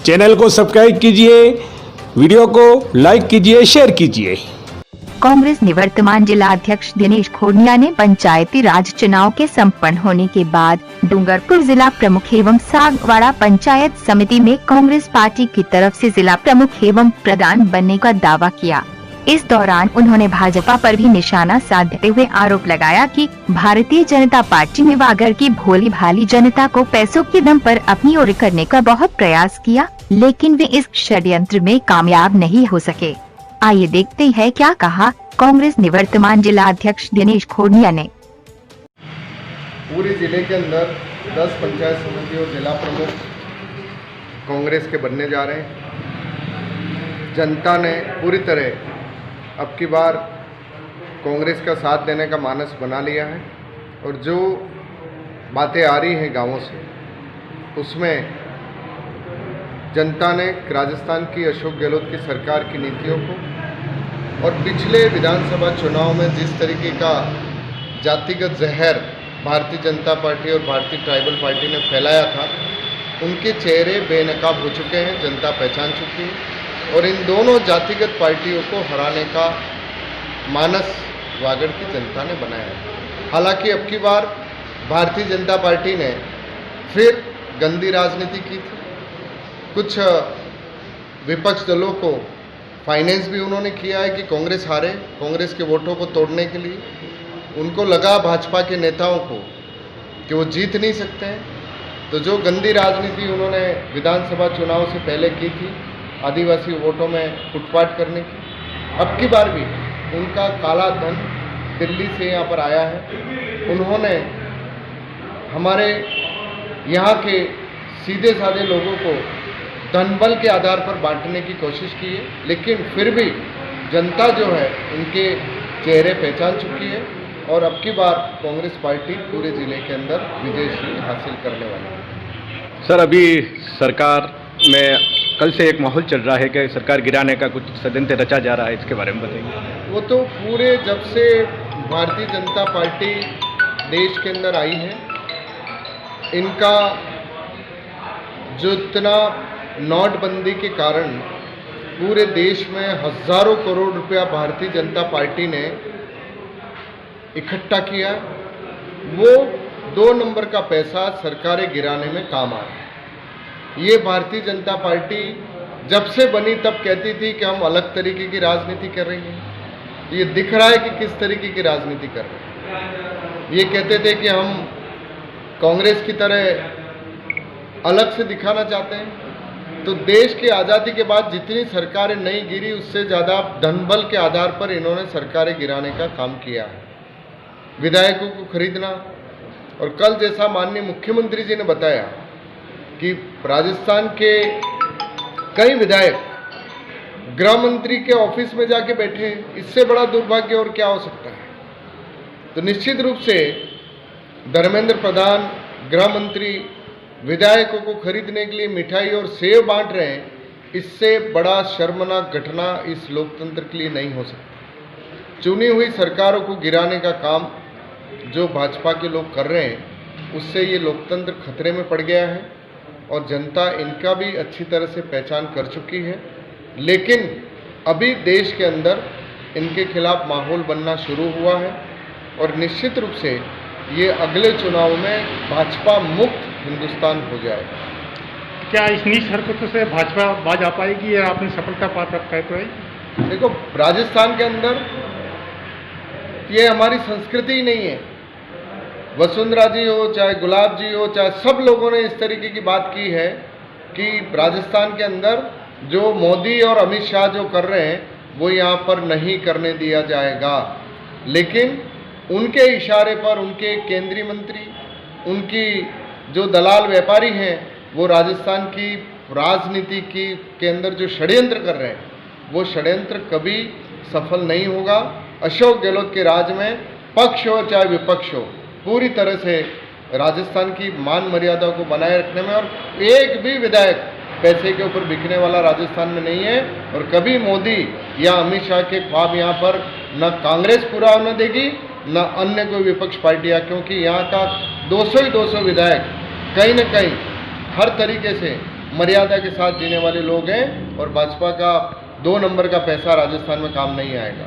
Channel को subscribe कीजिए, video को लाइक कीजिए, शेयर कीजिए। कांग्रेस निवर्तमान जिला अध्यक्ष दिनेश खोड़िया ने पंचायती राज चुनाव के संपन्न होने के बाद डूंगरपुर जिला प्रमुख एवं सागवाड़ा पंचायत समिति में कांग्रेस पार्टी की तरफ से जिला प्रमुख एवं प्रधान बनने का दावा किया। इस दौरान उन्होंने भाजपा पर भी निशाना साधते हुए आरोप लगाया कि भारतीय जनता पार्टी ने वागड़ की भोली भाली जनता को पैसों के दम पर अपनी ओर करने का बहुत प्रयास किया, लेकिन वे इस षड्यंत्र में कामयाब नहीं हो सके। आइए देखते हैं क्या कहा कांग्रेस निवर्तमान जिला अध्यक्ष दिनेश खोड़िया ने। पूरे जिले के अंदर 10 पंचायत समिति और जिला प्रमुख कांग्रेस के बनने जा रहे हैं। जनता ने पूरी तरह अब की बार कांग्रेस का साथ देने का मानस बना लिया है और जो बातें आ रही हैं गांवों से उसमें जनता ने राजस्थान की अशोक गहलोत की सरकार की नीतियों को और पिछले विधानसभा चुनाव में जिस तरीके का जातिगत जहर भारतीय जनता पार्टी और भारतीय ट्राइबल पार्टी ने फैलाया था, उनके चेहरे बेनकाब हो चुके हैं, जनता पहचान चुकी है और इन दोनों जातिगत पार्टियों को हराने का मानस वागड़ की जनता ने बनाया है। हालांकि अब की बार भारतीय जनता पार्टी ने फिर गंदी राजनीति की थी। कुछ विपक्ष दलों को फाइनेंस भी उन्होंने किया है कि कांग्रेस हारे, कांग्रेस के वोटों को तोड़ने के लिए। उनको लगा भाजपा के नेताओं को कि वो जीत नहीं सकते हैं, तो जो गंदी राजनीति उन्होंने विधानसभा चुनाव से पहले की थी आदिवासी वोटों में फुटपाथ करने की, अब की बार भी उनका काला धन दिल्ली से यहाँ पर आया है। उन्होंने हमारे यहाँ के सीधे साधे लोगों को धनबल के आधार पर बांटने की कोशिश की है, लेकिन फिर भी जनता जो है उनके चेहरे पहचान चुकी है और अब की बार कांग्रेस पार्टी पूरे जिले के अंदर विजय हासिल करने वाली है। सर, अभी सरकार में कल से एक माहौल चल रहा है कि सरकार गिराने का कुछ षड्यंत्र रचा जा रहा है, इसके बारे में बताइए। वो तो पूरे जब से भारतीय जनता पार्टी देश के अंदर आई है, इनका जो इतना नोटबंदी के कारण पूरे देश में हजारों करोड़ रुपया भारतीय जनता पार्टी ने इकट्ठा किया, वो 2 नंबर का पैसा सरकारें गिराने में काम आ रहा है। ये भारतीय जनता पार्टी जब से बनी तब कहती थी कि हम अलग तरीके की राजनीति कर रही हैं। ये दिख रहा है कि किस तरीके की राजनीति कर रहे हैं। ये कहते थे कि हम कांग्रेस की तरह अलग से दिखाना चाहते हैं। तो देश की आज़ादी के बाद जितनी सरकारें नहीं गिरी, उससे ज़्यादा धनबल के आधार पर इन्होंने सरकारें गिराने का काम किया है। विधायकों को खरीदना, और कल जैसा माननीय मुख्यमंत्री जी ने बताया कि राजस्थान के कई विधायक गृह मंत्री के ऑफिस में जाके बैठे, इससे बड़ा दुर्भाग्य और क्या हो सकता है। तो निश्चित रूप से धर्मेंद्र प्रधान गृह मंत्री विधायकों को खरीदने के लिए मिठाई और सेव बांट रहे हैं, इससे बड़ा शर्मनाक घटना इस लोकतंत्र के लिए नहीं हो सकती। चुनी हुई सरकारों को गिराने का काम जो भाजपा के लोग कर रहे हैं, उससे ये लोकतंत्र खतरे में पड़ गया है और जनता इनका भी अच्छी तरह से पहचान कर चुकी है। लेकिन अभी देश के अंदर इनके खिलाफ माहौल बनना शुरू हुआ है और निश्चित रूप से ये अगले चुनाव में भाजपा मुक्त हिंदुस्तान हो जाएगा। क्या इस नीच हरकतों से भाजपा बाज आ पाएगी या आपने सफलता पा रखा है? तो देखो, राजस्थान के अंदर ये हमारी संस्कृति ही नहीं है। वसुंधरा जी हो, चाहे गुलाब जी हो, चाहे सब लोगों ने इस तरीके की बात की है कि राजस्थान के अंदर जो मोदी और अमित शाह जो कर रहे हैं वो यहाँ पर नहीं करने दिया जाएगा। लेकिन उनके इशारे पर उनके केंद्रीय मंत्री, उनकी जो दलाल व्यापारी हैं, वो राजस्थान की राजनीति के अंदर जो षड्यंत्र कर रहे हैं, वो षड्यंत्र कभी सफल नहीं होगा। अशोक गहलोत के राज में पक्ष हो चाहे विपक्ष हो, पूरी तरह से राजस्थान की मान मर्यादा को बनाए रखने में, और एक भी विधायक पैसे के ऊपर बिकने वाला राजस्थान में नहीं है। और कभी मोदी या अमित शाह के ख्वाब यहाँ पर न कांग्रेस पूरा होने देगी न अन्य कोई विपक्ष पार्टियाँ, क्योंकि यहाँ का 200 ही 200 विधायक कहीं न कहीं हर तरीके से मर्यादा के साथ जीने वाले लोग हैं और भाजपा का 2 नंबर का पैसा राजस्थान में काम नहीं आएगा।